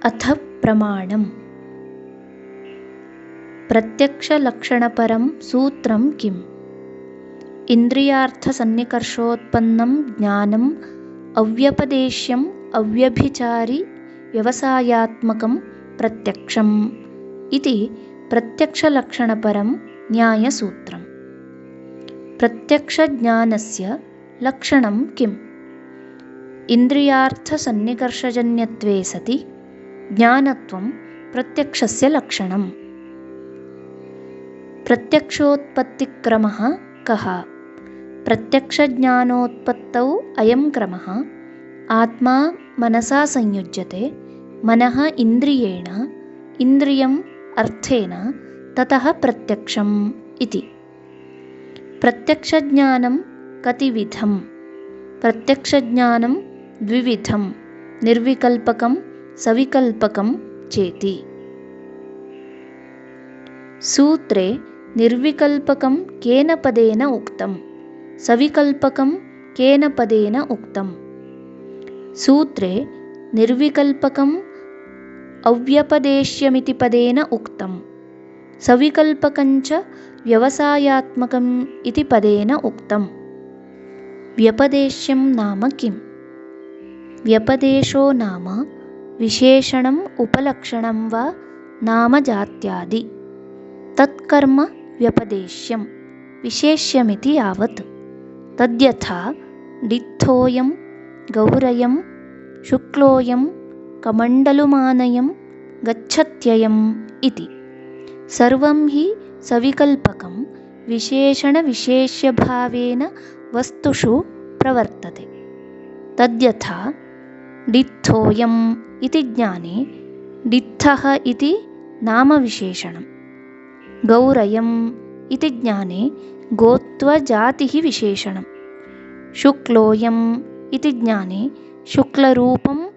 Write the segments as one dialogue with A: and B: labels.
A: अथ प्रमाणम्। प्रत्यक्षलक्षणपरं सूत्रं किम्? इन्द्रियार्थसन्निकर्षोत्पन्नं ज्ञानम् अव्यपदेश्यम् अव्यभिचारि व्यवसायात्मकं प्रत्यक्षम् इति प्रत्यक्षलक्षणपरं न्यायसूत्रम्। प्रत्यक्षज्ञानस्य लक्षणं किम्? इन्द्रियार्थसन्निकर्षजन्यत्वे सति ज्ञानत्वं प्रत्यक्षस्य लक्षणम्। प्रत्यक्षोत्पत्तिक्रमः कः? प्रत्यक्षज्ञानोत्पत्तौ अयं क्रमः आत्मा मनसा संयुज्यते, मनः इन्द्रियेण, इन्द्रियम् अर्थेन, ततः प्रत्यक्षम् इति। प्रत्यक्षज्ञानं कतिविधम्? प्रत्यक्षज्ञानं द्विविधं, निर्विकल्पकं सविकल्पकं चेति। सूत्रे निर्विकल्पकं केन पदेन उक्तं? सविकल्पकं केन पदेन उक्तं? सूत्रे निर्विकल्पकम् अव्यपदेश्यमिति पदेन उक्तं, सविकल्पकञ्च व्यवसायात्मकम् इति पदेन उक्तम्। व्यपदेश्यं नाम किम्? व्यपदेशो नाम विशेषणम् उपलक्षणं वा नामजात्यादि तत्कर्म व्यपदेश्यं विशेष्यमिति यावत्। तद्यथा डित्थोऽयं गौरयं शुक्लोऽयं कमण्डलुमानयं गच्छत्ययम् इति। सर्वं हि सविकल्पकं विशेषणविशेष्यभावेन वस्तुषु प्रवर्तते। तद्यथा डित्थोऽयम् इति ज्ञाने डित्थः इति नामविशेषणं, गौरयम् इति ज्ञाने गोत्वजातिः विशेषणं, शुक्लोऽयम् इति ज्ञाने शुक्लरूपं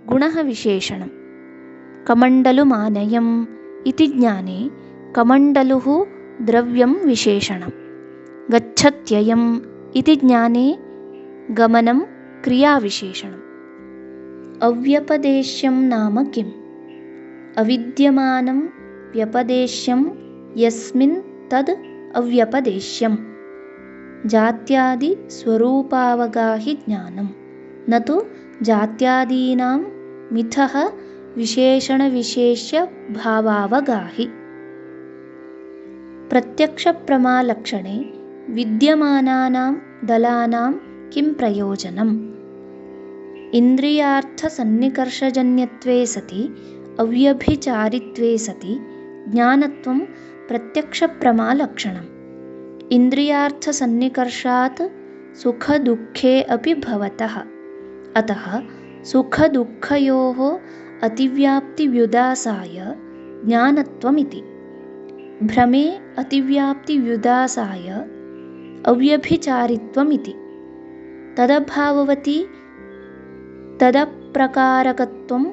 A: गुणः विशेषणं, कमण्डलुमानयम् इति ज्ञाने कमण्डलुः द्रव्यं विशेषणं, गच्छत्ययम् इति ज्ञाने गमनं क्रियाविशेषणम्। अव्यपदेश्यं नाम किम्? अविद्यमानं व्यपदेश्यं यस्मिन् तद् अव्यपदेश्यम्। जात्यादि स्वरूपावगाहि ज्ञानं, न तु जात्यादीनां मिथः विशेषणविशेष्य भावावगाहि। प्रत्यक्षप्रमालक्षणे विद्यमानानां दलानां किं प्रयोजनम्? इन्द्रियार्थसन्निकर्षजन्यत्वे सति अव्यभिचारित्वे सति ज्ञानत्वं प्रत्यक्षप्रमालक्षणम्। इन्द्रियार्थसन्निकर्षात् सुखदुःखे अपि भवतः, अतः सुखदुःखयोः अतिव्याप्तिव्युदासाय ज्ञानत्वमिति। भ्रमे अतिव्याप्तिव्युदासाय अव्यभिचारित्वमिति। तदभाववति तदप्रकारकत्वम्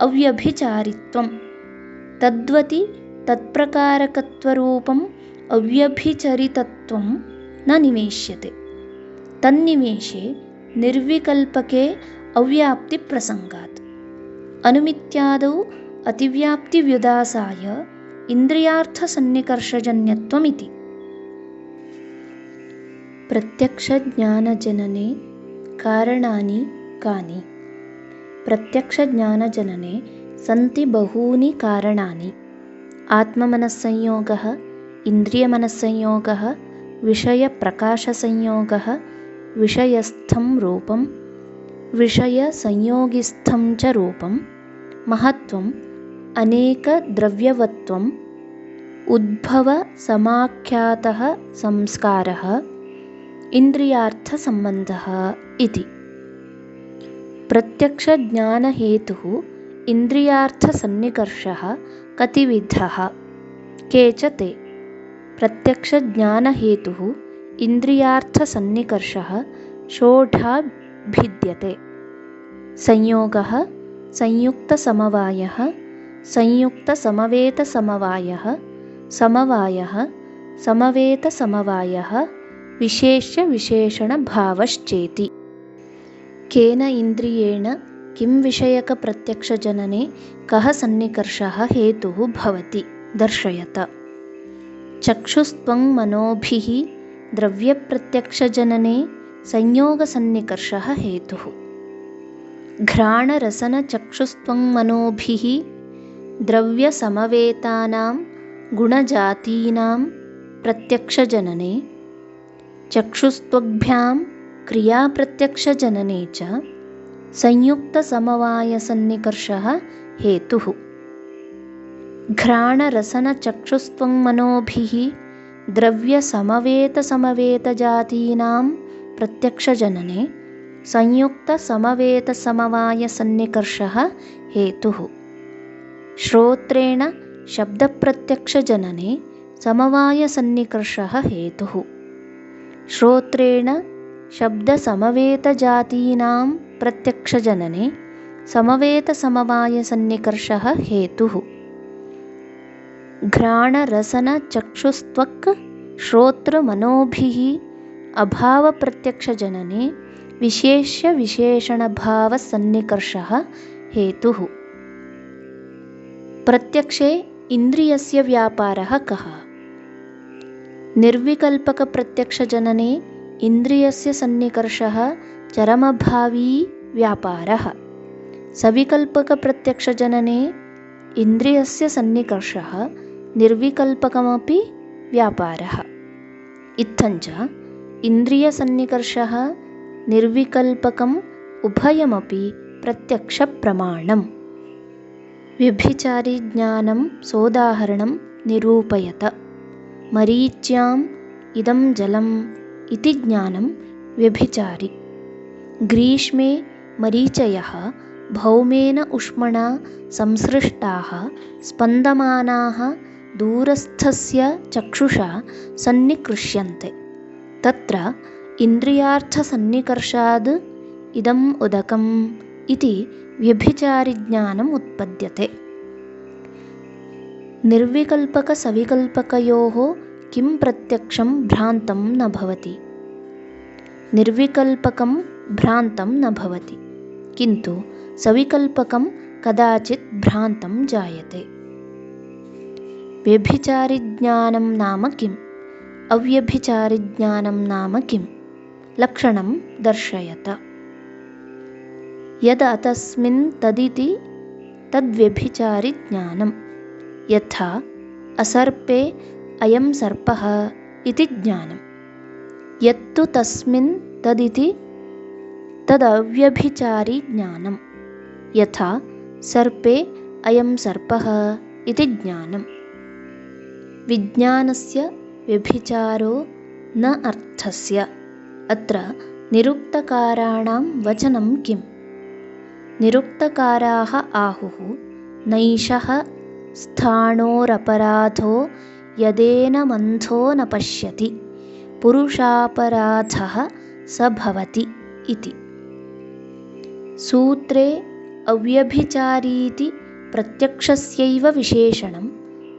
A: अव्यभिचारित्वं, तद्वति तत्प्रकारकत्वरूपम् अव्यभिचरितत्वं न निवेश्यते। तन्निवेशे निर्विकल्पके अव्याप्तिप्रसङ्गात्। अनुमित्यादौ अतिव्याप्तिव्युदासाय इन्द्रियार्थसन्निकर्षजन्यत्वमिति। प्रत्यक्षज्ञानजनने कारणानि कानि? प्रत्यक्षज्ञानजनने सन्ति बहूनि कारणानि। आत्ममनस्संयोगः, इन्द्रियमनस्संयोगः, विषयप्रकाशसंयोगः, विषयस्थं रूपं, विषयसंयोगिस्थं च रूपं, महत्त्वम्, अनेकद्रव्यवत्वम्, उद्भवसमाख्यातः संस्कारः, इन्द्रियार्थसम्बन्धः इति। प्रत्यक्षज्ञानहेतुः इन्द्रियार्थसन्निकर्षः कतिविधः? के च ते? प्रत्यक्षज्ञानहेतुः इन्द्रियार्थसन्निकर्षः षोडा भिद्यते: संयोगः, संयुक्तसमवायः, संयुक्तसमवेतसमवायः, समवायः, समवेतसमवायः, विशेष्यविशेषणभावश्चेति। केन इन्द्रियेण किं विषयकप्रत्यक्षजनने कः सन्निकर्षः हेतुः भवति दर्शयत। चक्षुस्त्वं मनोभिः द्रव्यप्रत्यक्षजनने संयोगसन्निकर्षः हेतुः। घ्राणरसनचक्षुस्त्वं मनोभिः द्रव्यसमवेतानां गुणजातीनां प्रत्यक्षजनने चक्षुस्त्वग्भ्यां क्रियाप्रत्यक्षजनने च संयुक्तसमवायसन्निकर्षः हेतुः। घ्राणरसनचक्षुस्त्वं मनोभिः द्रव्यसमवेतसमवेतजातीनां प्रत्यक्षजनने संयुक्तसमवेतसमवायसन्निकर्षः हेतुः। श्रोत्रेण शब्दप्रत्यक्षजनने समवायसन्निकर्षः हेतुः। श्रोत्रेण शब्दसमवेतजातीनां प्रत्यक्षजनने समवेतसमवायसन्निकर्षः हेतुः। घ्राणरसनचक्षुस्त्वक् श्रोत्रमनोभिः अभावप्रत्यक्षजनने विशेष्यविशेषणभावसन्निकर्षः हेतुः। प्रत्यक्षे इन्द्रियस्य व्यापारः कः? निर्विकल्पकप्रत्यक्षजनने इन्द्रियस्य सन्निकर्षः चरमभावी व्यापारः। सविकल्पकप्रत्यक्षजनने इन्द्रियस्य सन्निकर्षः निर्विकल्पकमपि व्यापारः। इत्थञ्च इन्द्रियसन्निकर्षः निर्विकल्पकम् उभयमपि प्रत्यक्षप्रमाणम्। व्यभिचारी ज्ञानं सोदाहरणं निरूपयत। मरीच्याम् इदं जलम् इति ज्ञानं व्यभिचारी। ग्रीष्मे मरीचयः भौमेन उष्मणा संसृष्टाः स्पन्दमानाः दूरस्थस्य चक्षुषा सन्निकृष्यन्ते। तत्र इन्द्रियार्थसन्निकर्षाद् इदम् उदकम् इति व्यभिचारिज्ञानम् उत्पद्यते। निर्विकल्पकसविकल्पकयोः किं प्रत्यक्षं भ्रान्तं न भवति? निर्विकल्पकं भ्रान्तं न भवति, किन्तु सविकल्पकं कदाचित् भ्रान्तं जायते। व्यभिचारिज्ञानं नाम किम्? अव्यभिचारिज्ञानं नाम किम्? लक्षणं दर्शयत। यद् अतस्मिन् तदिति तद्व्यभिचारिज्ञानं। यथा असर्पे अयं सर्पः इति ज्ञानं। यत्तु तस्मिन् तदिति तदव्यभिचारिज्ञानं। यथा सर्पे अयं सर्पः इति ज्ञानं। विज्ञानस्य व्यभिचारो न अर्थस्य। अत्र निरुक्तकाराणां वचनं किम्? निरुक्तकाराः आहुः नैषः स्थाणोरपराधो यदेनमन्थो न पश्यति पुरुषापराधः स भवति इति। सूत्रे अव्यभिचारीति प्रत्यक्षस्यैव विशेषणं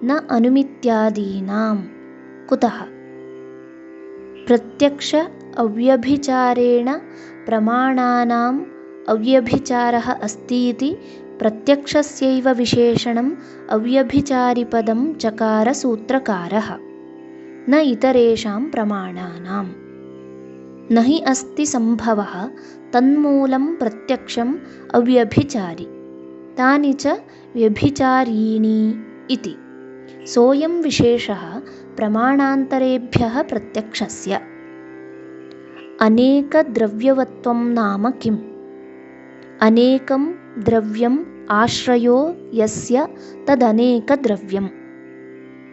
A: न अनुमित्यादीनां। कुतः? प्रत्यक्ष अव्यभिचारेण प्रमाणानाम् अव्यभिचारः अस्तीति प्रत्यक्षस्यैव विशेषणम् अव्यभिचारिपदं चकार सूत्रकारः, न इतरेषां प्रमाणानाम्। न हि अस्ति सम्भवः तन्मूलं प्रत्यक्षम् अव्यभिचारि, तानि च व्यभिचारीणि इति। सोऽयं विशेषः प्रमाणान्तरेभ्यः प्रत्यक्षस्य। अनेकद्रव्यवत्वं नाम किम्? अनेकं द्रव्यम् आश्रयो यस्य तदनेकद्रव्यम्।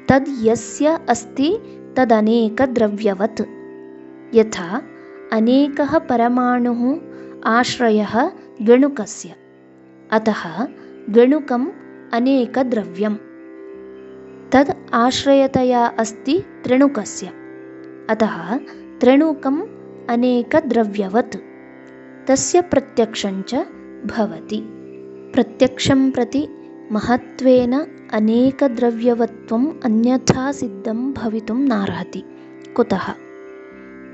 A: तद् यस्य अस्ति तदनेकद्रव्यवत्। यथा अनेकः परमाणुः आश्रयः द्व्यणुकस्य, अतः द्व्यणुकम् अनेकद्रव्यम्। तद् आश्रयतया अस्ति त्रिणुकस्य, अतः त्रिणुकम् अनेकद्रव्यवत्। तस्य प्रत्यक्षञ्च भवति। प्रत्यक्षं प्रति महत्त्वेन अनेकद्रव्यवत्वम् अन्यथा सिद्धं भवितुं नार्हति। कुतः?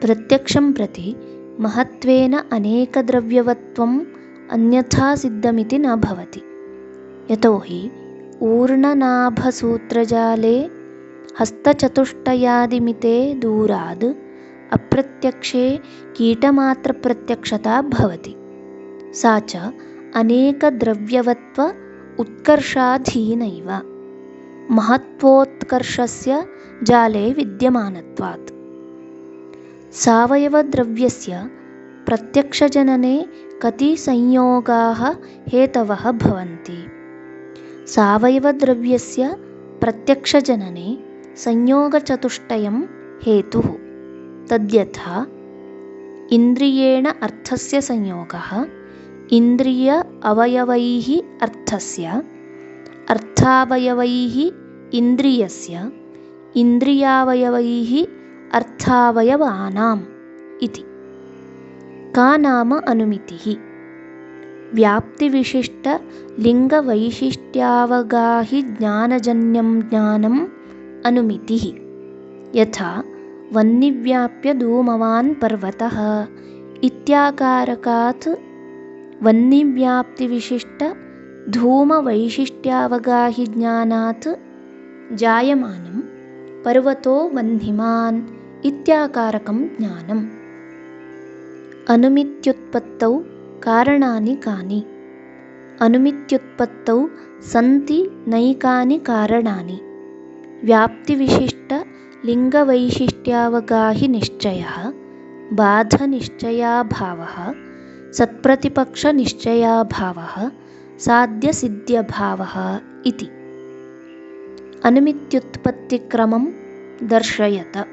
A: प्रत्यक्षं प्रति महत्त्वेन अनेकद्रव्यवत्वम् अन्यथा सिद्धमिति न भवति। यतोहि ऊर्णनाभसूत्रजाले हस्तचतुष्टयादिमिते दूराद् अप्रत्यक्षे कीटमात्रप्रत्यक्षता भवति। सा च अनेकद्रव्यवत्व उत्कर्षाधीनैव महत्वोत्कर्षस्य जाले विद्यमानत्वात्। सावयवद्रव्यस्य प्रत्यक्षजनने कति संयोगाः हेतवः भवन्ति। सावयवद्रव्यस्य प्रत्यक्षजनने संयोगचतुष्टयं हेतुः। तद्यथा इन्द्रियेण अर्थस्य संयोगः इन्द्रिय अवयवैः अर्थस्य, अर्थावयवैः इन्द्रियस्य, इन्द्रियावयवैः अर्थावयवानाम् इति। का नाम अनुमितिः? व्याप्तिविशिष्टलिङ्गवैशिष्ट्यावगाहिज्ञानजन्यं ज्ञानम् अनुमितिः। यथा वह्निव्याप्य धूमवान् पर्वतः इत्याकारकात् वह्निव्याप्तिविशिष्टधूमवैशिष्ट्यावगाहिज्ञानात् जायमानं पर्वतो वह्निमान् इत्याकारकं ज्ञानम्। अनुमित्युत्पत्तौ कारणानि कानि? अनुमित्युत्पत्तौ सन्ति नैकानि कारणानि। व्याप्तिविशिष्टलिङ्गवैशिष्ट्यावगाहिनिश्चयः, बाधनिश्चयाभावः, सत्प्रतिपक्षनिश्चयाभावः, साध्यसिद्ध्यभावः इति। अनुमित्युत्पत्तिक्रमं दर्शयत।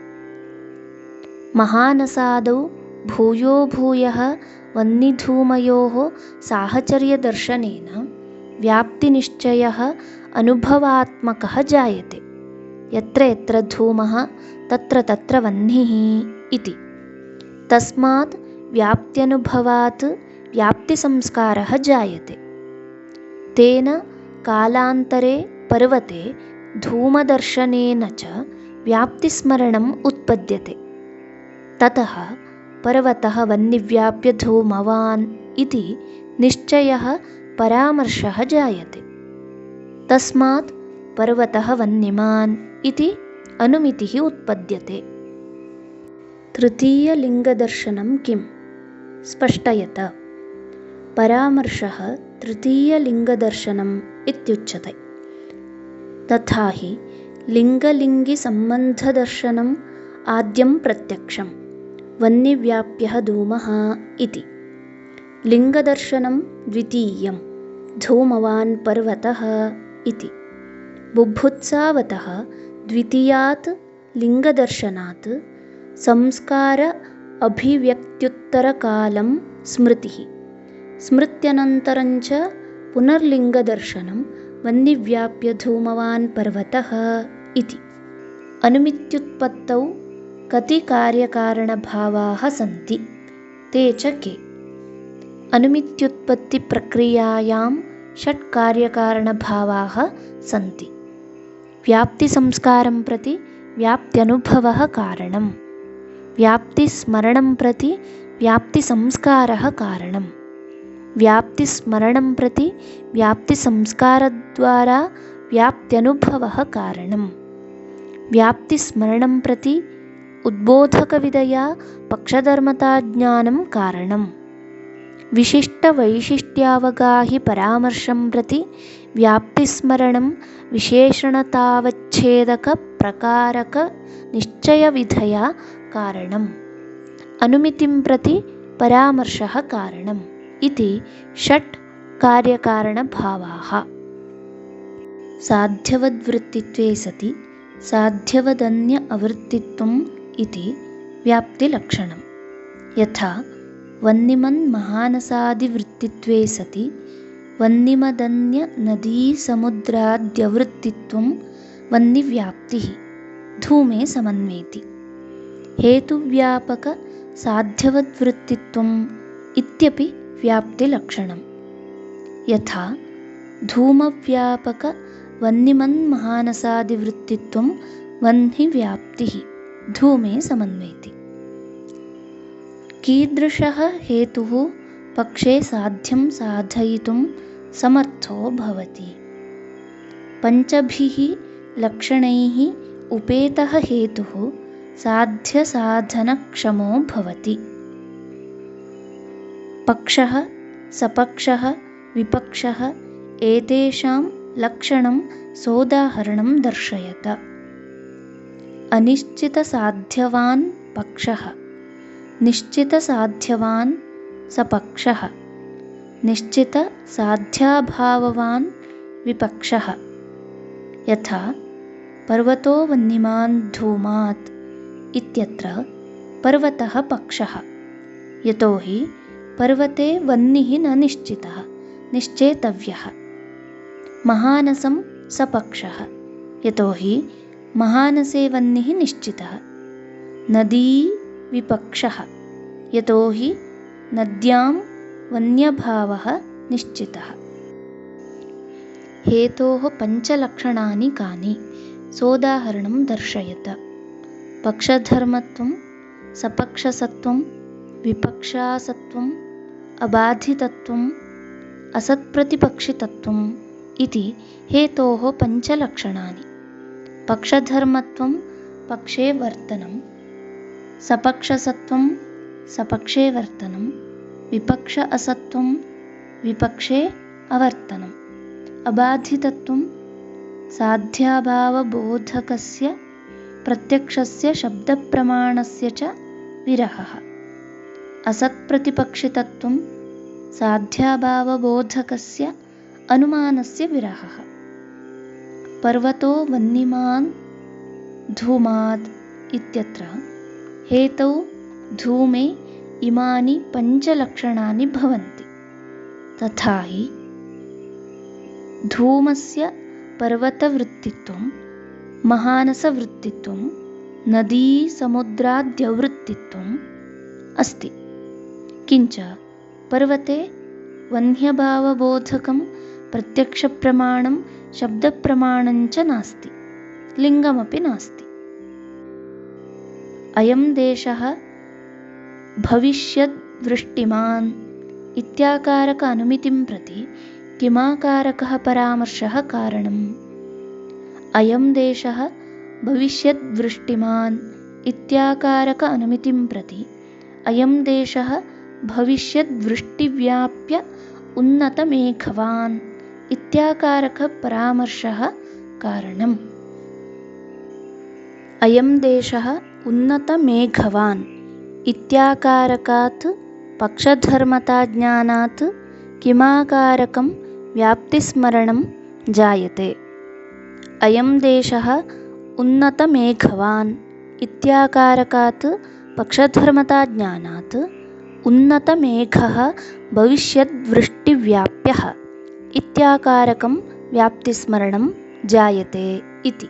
A: महानसादौ भूयो भूयः वह्निधूमयोः साहचर्यदर्शनेन व्याप्तिनिश्चयः अनुभवात्मकः जायते। यत्र यत्र धूमः तत्र तत्र वह्निः इति। तस्मात् व्याप्त्यनुभवात् व्याप्तिसंस्कारः जायते। तेन कालान्तरे पर्वते धूमदर्शनेन च व्याप्तिस्मरणम् उत्पद्यते। ततः पर्वतः वह्निव्याप्य धूमवान् इति निश्चयः परामर्शः जायते। तस्मात् पर्वतः वह्निमान् इति अनुमितिः उत्पद्यते। तृतीयलिङ्गदर्शनं किं? स्पष्टयत। परामर्शः तृतीयलिङ्गदर्शनम् इत्युच्यते। तथा हि लिङ्गलिङ्गिसम्बन्धदर्शनम् आद्यं प्रत्यक्षं वह्निव्याप्यः धूमः इति। लिङ्गदर्शनं द्वितीयं धूमवान् पर्वतः इति। बुभुत्सावतः द्वितीयात् लिङ्गदर्शनात् संस्कार अभिव्यक्त्युत्तरकालं स्मृतिः, स्मृत्यनन्तरञ्च पुनर्लिङ्गदर्शनं वह्निव्याप्य धूमवान् पर्वतः इति। अनुमित्युत्पत्तौ कति कार्यकारणभावाः सन्ति? ते च के? अनुमित्युत्पत्तिप्रक्रियायां 6 कार्यकारणभावाः सन्ति। व्याप्तिसंस्कारं प्रति व्याप्त्यनुभवः कारणं, व्याप्तिस्मरणं प्रति व्याप्तिसंस्कारः कारणं, व्याप्तिस्मरणं प्रति व्याप्तिसंस्कारद्वारा व्याप्त्यनुभवः कारणं, व्याप्तिस्मरणं प्रति उद्बोधकविधया पक्षधर्मताज्ञानं कारणं, विशिष्टवैशिष्ट्यावगाहि परामर्शं प्रति व्याप्तिस्मरणं विशेषणतावच्छेदकप्रकारकनिश्चयविधया कारणम्, अनुमितिं प्रति परामर्शः कारणम् इति 6 कार्यकारणभावाः। साध्यवद्वृत्तित्वे सति साध्यवदन्य अवृत्तित्वम् इति व्याप्तिलक्षणं। यथा वह्निमन्महानसादिवृत्तित्वे सति वह्निमदन्यनदीसमुद्राद्यवृत्तित्वं वह्निव्याप्तिः धूमे समन्वेति। हेतुव्यापकसाध्यवद्वृत्तित्वम् इत्यपि व्याप्तिलक्षणं। यथा धूमव्यापकवह्निमन्महानसादिवृत्तित्वं वह्निव्याप्तिः धूमे समन्वेति। कीदृशः हेतुः पक्षे साध्यं साधयितुं समर्थो भवति। पञ्चभिः लक्षणैः उपेतः हेतुः साध्यसाधनक्षमो भवति। पक्षः, सपक्षः, विपक्षः एतेषां लक्षणं सोदाहरणं दर्शयत। अनिश्चितसाध्यवान् पक्षः, निश्चितसाध्यवान् सपक्षः, निश्चितसाध्याभाववान् विपक्षः। यथा पर्वतो वह्निमान् धूमात् इत्यत्र पर्वतः पक्षः, यतोहि पर्वते वह्निः न निश्चितः, निश्चेतव्यः। महानसं सपक्षः, यतोहि महानसे वह्निः निश्चितः। नदी विपक्षः, यतोहि नद्यां वह्न्यभावः निश्चितः। हेतोः पञ्चलक्षणानि कानि? सोदाहरणं दर्शयत। पक्षधर्मत्वं, सपक्षसत्वं, विपक्षासत्वं, अबाधितत्वम्, असत्प्रतिपक्षितत्वम् इति हेतोः पञ्चलक्षणानि। पक्षधर्मत्वं पक्षे वर्तनं, सपक्षसत्वं सपक्षे वर्तनं, विपक्ष असत्वं विपक्षे अवर्तनम्, अबाधितत्वं साध्याभावबोधकस्य प्रत्यक्षस्य शब्दप्रमाणस्य च विरहः, असत्प्रतिपक्षितत्वं साध्याभावबोधकस्य अनुमानस्य विरहः। पर्वतो वह्निमान् धूमात् इत्यत्र हेतौ धूमे इमानि पञ्चलक्षणानि भवन्ति। तथा हि धूमस्य पर्वतवृत्तित्वं, महानसवृत्तित्वं, नदीसमुद्राद्यवृत्तित्वम् अस्ति। किञ्च पर्वते वह्न्यभावबोधकं प्रत्यक्षप्रमाणं शब्दप्रमाणञ्च नास्ति, लिङ्गमपि नास्ति। अयं देशः भविष्यद्वृष्टिमान् इत्याकारक अनुमितिं प्रति किमाकारकः परामर्शः कारणम्? अयं देशः भविष्यद्वृष्टिमान् इत्याकारक अनुमितिं प्रति अयं देशः भविष्यद्वृष्टिव्याप्य उन्नतमेघवान् इत्याकारकः परामर्शः कारणम्। अयं देशः उन्नतमेघवान् इत्याकारकात् पक्षधर्मताज्ञानात् किमाकारकं व्याप्तिस्मरणं जायते। अयं देशः उन्नतमेघवान् इत्याकारकात् पक्षधर्मताज्ञानात् उन्नतमेघः भविष्यद्वृष्टिव्याप्यः इत्याकारकं व्याप्तिस्मरणं जायते इति।